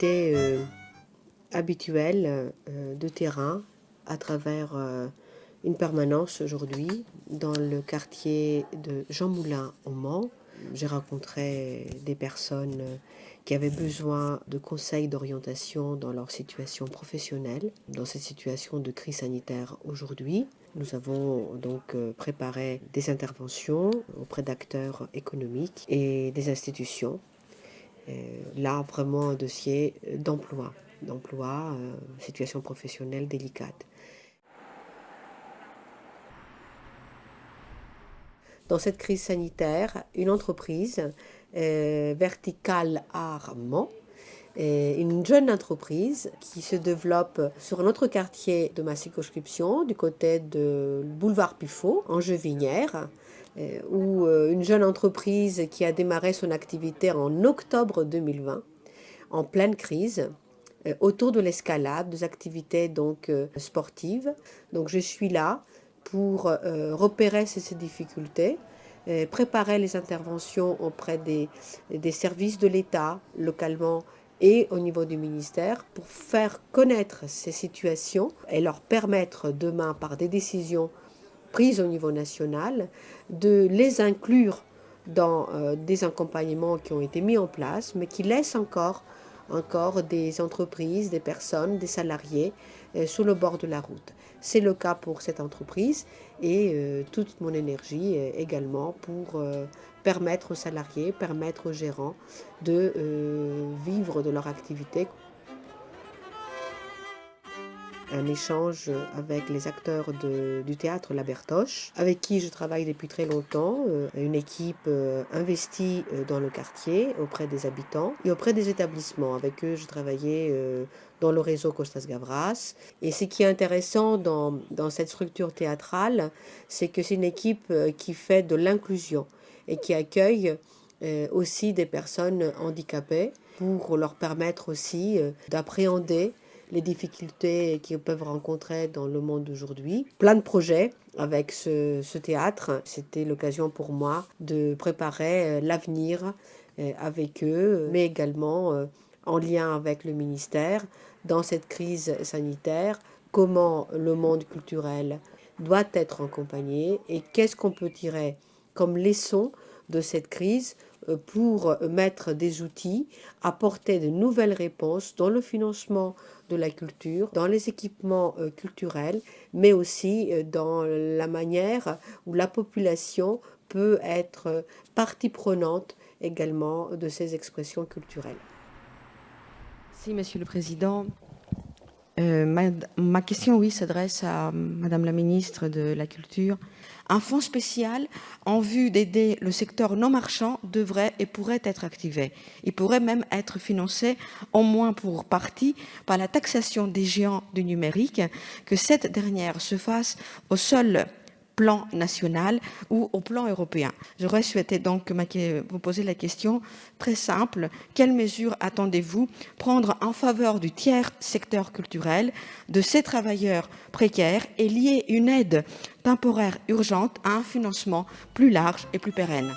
activités habituelles de terrain à travers une permanence aujourd'hui dans le quartier de Jean Moulin au Mans. J'ai rencontré des personnes qui avaient besoin de conseils d'orientation dans leur situation professionnelle, dans cette situation de crise sanitaire aujourd'hui. Nous avons donc préparé des interventions auprès d'acteurs économiques et des institutions. Là, vraiment un dossier d'emploi, situation professionnelle délicate. Dans cette crise sanitaire, une entreprise, Vertical Armand, une jeune entreprise qui se développe sur un autre quartier de ma circonscription, du côté de boulevard Pifot, en Jevinière, où une jeune entreprise qui a démarré son activité en octobre 2020, en pleine crise, autour de l'escalade, des activités donc sportives. Donc je suis là pour repérer ces difficultés, préparer les interventions auprès des services de l'État localement et au niveau du ministère pour faire connaître ces situations et leur permettre demain par des décisions prises au niveau national de les inclure dans des accompagnements qui ont été mis en place mais qui laissent encore des entreprises, des personnes, des salariés sur le bord de la route. C'est le cas pour cette entreprise et toute mon énergie également pour permettre aux salariés, permettre aux gérants de vivre de leur activité. Un échange avec les acteurs du théâtre La Bertoche, avec qui je travaille depuis très longtemps, une équipe investie dans le quartier, auprès des habitants et auprès des établissements. Avec eux, je travaillais dans le réseau Costas Gavras. Et ce qui est intéressant dans cette structure théâtrale, c'est que c'est une équipe qui fait de l'inclusion et qui accueille aussi des personnes handicapées pour leur permettre aussi d'appréhender les difficultés qu'ils peuvent rencontrer dans le monde d'aujourd'hui. Plein de projets avec ce théâtre. C'était l'occasion pour moi de préparer l'avenir avec eux, mais également en lien avec le ministère dans cette crise sanitaire, comment le monde culturel doit être accompagné et qu'est-ce qu'on peut tirer comme leçon de cette crise pour mettre des outils, apporter de nouvelles réponses dans le financement de la culture, dans les équipements culturels, mais aussi dans la manière où la population peut être partie prenante également de ces expressions culturelles. Merci, Monsieur le Président. Ma question, oui, s'adresse à Madame la Ministre de la Culture. Un fonds spécial en vue d'aider le secteur non marchand devrait et pourrait être activé. Il pourrait même être financé, au moins pour partie, par la taxation des géants du numérique, que cette dernière se fasse au seul plan national ou au plan européen. J'aurais souhaité donc vous poser la question très simple. Quelles mesures attendez-vous prendre en faveur du tiers secteur culturel, de ces travailleurs précaires et lier une aide temporaire urgente à un financement plus large et plus pérenne ?